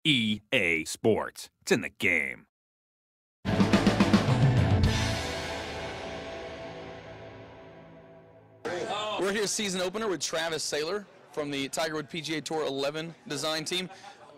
EA Sports. It's in the game. We're here season opener with Travis Saylor from the Tigerwood PGA Tour 11 design team.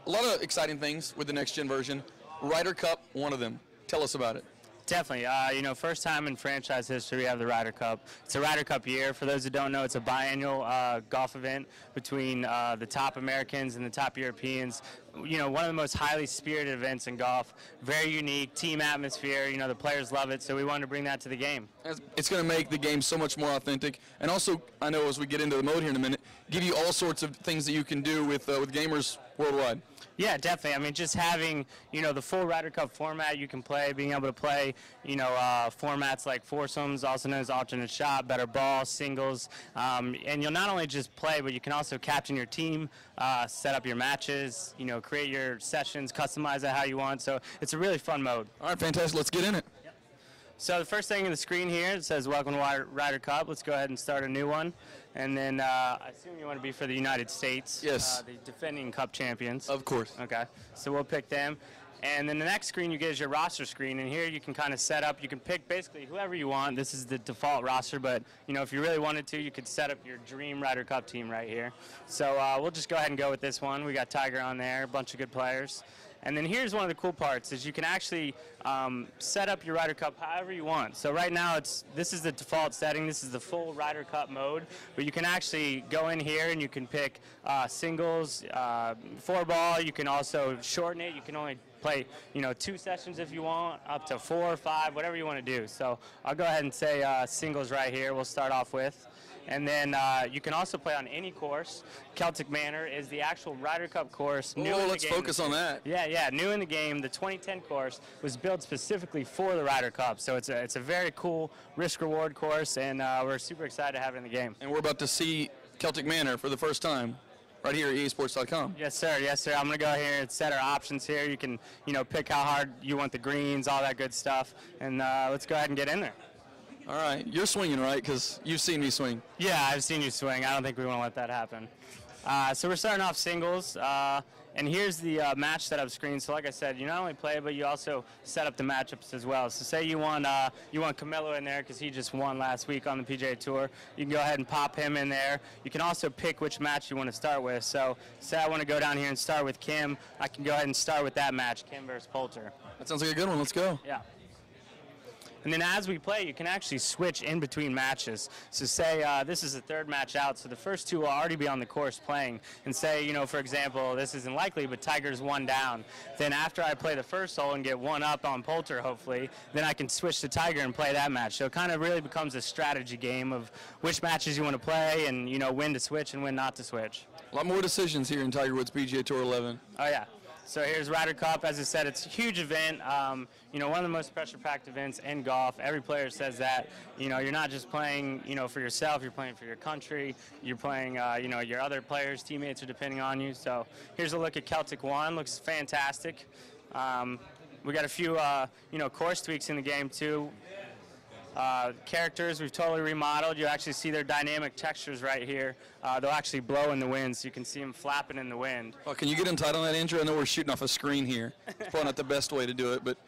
A lot of exciting things with the next gen version. Ryder Cup, one of them. Tell us about it. Definitely. First time in franchise history we have the Ryder Cup. It's a Ryder Cup year. For those who don't know, it's a biannual golf event between the top Americans and the top Europeans. One of the most highly spirited events in golf. Very unique, team atmosphere. The players love it, so we wanted to bring that to the game. It's going to make the game so much more authentic. And also, I know as we get into the mode here in a minute, give you all sorts of things that you can do with gamers worldwide. Yeah, definitely. Just having, the full Ryder Cup format you can play, being able to play, formats like foursomes, also known as alternate shot, better ball, singles. And you'll not only just play, but you can also captain your team, set up your matches, create your sessions, customize it how you want. So it's a really fun mode. All right, fantastic. Let's get in it. Yep. So the first thing on the screen here, it says Welcome to Ryder Cup. Let's go ahead and start a new one. And then I assume you want to be for the United States. Yes. The defending Cup champions. Of course. Okay. So we'll pick them. And then the next screen you get is your roster screen. And here you can kind of set up, you can pick basically whoever you want. This is the default roster. But, if you really wanted to, you could set up your dream Ryder Cup team right here. So we'll just go ahead and go with this one. We got Tiger on there, a bunch of good players. And then here's one of the cool parts is you can actually set up your Ryder Cup however you want. So right now this is the default setting. This is the full Ryder Cup mode. But you can actually go in here and you can pick singles, 4-ball. You can also shorten it. You can only play 2 sessions if you want, up to 4 or 5, whatever you want to do. So I'll go ahead and say singles right here. We'll start off with. And then you can also play on any course. Celtic Manor is the actual Ryder Cup course. Let's focus on that. Yeah, new in the game. The 2010 course was built specifically for the Ryder Cup. So it's a very cool risk-reward course, and we're super excited to have it in the game. And we're about to see Celtic Manor for the first time right here at easports.com. Yes, sir. Yes, sir. I'm going to go here and set our options here. You can, pick how hard you want the greens, all that good stuff. And let's go ahead and get in there. All right, you're swinging, right? Because you've seen me swing. Yeah, I've seen you swing. I don't think we want to let that happen. So we're starting off singles, and here's the match setup screen. So like I said, you not only play, but you also set up the matchups as well. So say you want Camilo in there because he just won last week on the PGA Tour. You can go ahead and pop him in there. You can also pick which match you want to start with. So say I want to go down here and start with Kim. I can go ahead and start with that match, Kim versus Poulter. That sounds like a good one. Let's go. Yeah. And then as we play, you can actually switch in between matches. So say this is the third match out, so the first two will already be on the course playing. And say, for example, this isn't likely, but Tiger's 1 down. Then after I play the first hole and get 1 up on Poulter, hopefully, then I can switch to Tiger and play that match. So it kind of really becomes a strategy game of which matches you want to play and, when to switch and when not to switch. A lot more decisions here in Tiger Woods PGA Tour 11. Oh, yeah. So here's Ryder Cup. As I said, it's a huge event. One of the most pressure-packed events in golf. Every player says that. You're not just playing, for yourself. You're playing for your country. You're playing, your other players, teammates are depending on you. So here's a look at Celtic 1. Looks fantastic. We got a few, course tweaks in the game too. Characters we've totally remodeled. You actually see their dynamic textures right here. They'll actually blow in the wind, so you can see them flapping in the wind. Oh, can you get in tight on that, Andrew? I know we're shooting off a screen here. It's probably not the best way to do it, but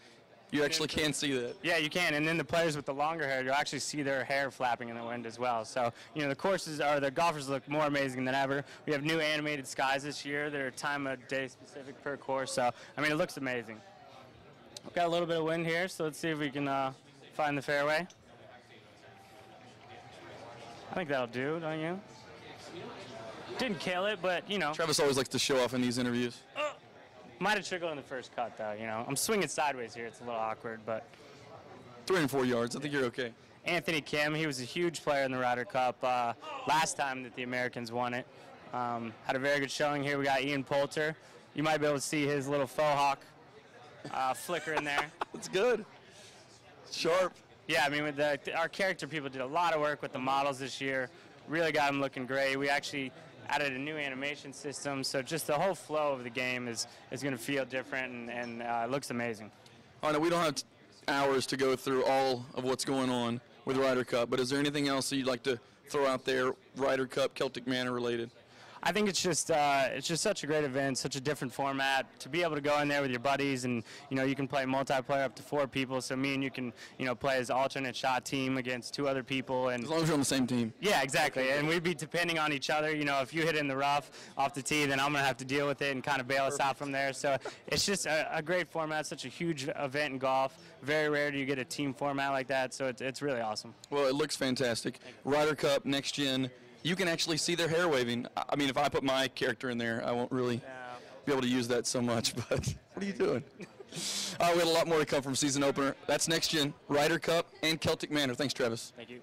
you actually can see that. Yeah, you can. And then the players with the longer hair, you'll actually see their hair flapping in the wind as well. So, the golfers look more amazing than ever. We have new animated skies this year that are time of day specific per course. So, it looks amazing. We've got a little bit of wind here, so let's see if we can find the fairway. I think that'll do, don't you? Didn't kill it, but, Travis always likes to show off in these interviews. Might have trickled in the first cut, though, I'm swinging sideways here. It's a little awkward, but. 3 and 4 yards. I think you're okay. Anthony Kim, he was a huge player in the Ryder Cup last time that the Americans won it. Had a very good showing here. We got Ian Poulter. You might be able to see his little faux hawk flicker in there. That's good. Sharp. Yeah, with our character people did a lot of work with the models this year. Really got them looking great. We actually added a new animation system, so just the whole flow of the game is going to feel different, and it looks amazing. All right, we don't have hours to go through all of what's going on with Ryder Cup, but is there anything else that you'd like to throw out there, Ryder Cup, Celtic Manor related? I think it's just such a great event, such a different format. To be able to go in there with your buddies, and you can play multiplayer up to 4 people. So me and you can play as alternate shot team against 2 other people, and as long as you're on the same team. Yeah, exactly. And we'd be depending on each other. If you hit in the rough off the tee, then I'm gonna have to deal with it and kind of bail us out from there. So it's just a great format, such a huge event in golf. Very rare do you get a team format like that. So it's really awesome. Well, it looks fantastic. Ryder Cup next gen. You can actually see their hair waving. I mean, if I put my character in there, I won't really be able to use that so much, but what are you doing? We had a lot more to come from season opener. That's next gen, Ryder Cup, and Celtic Manor. Thanks, Travis. Thank you.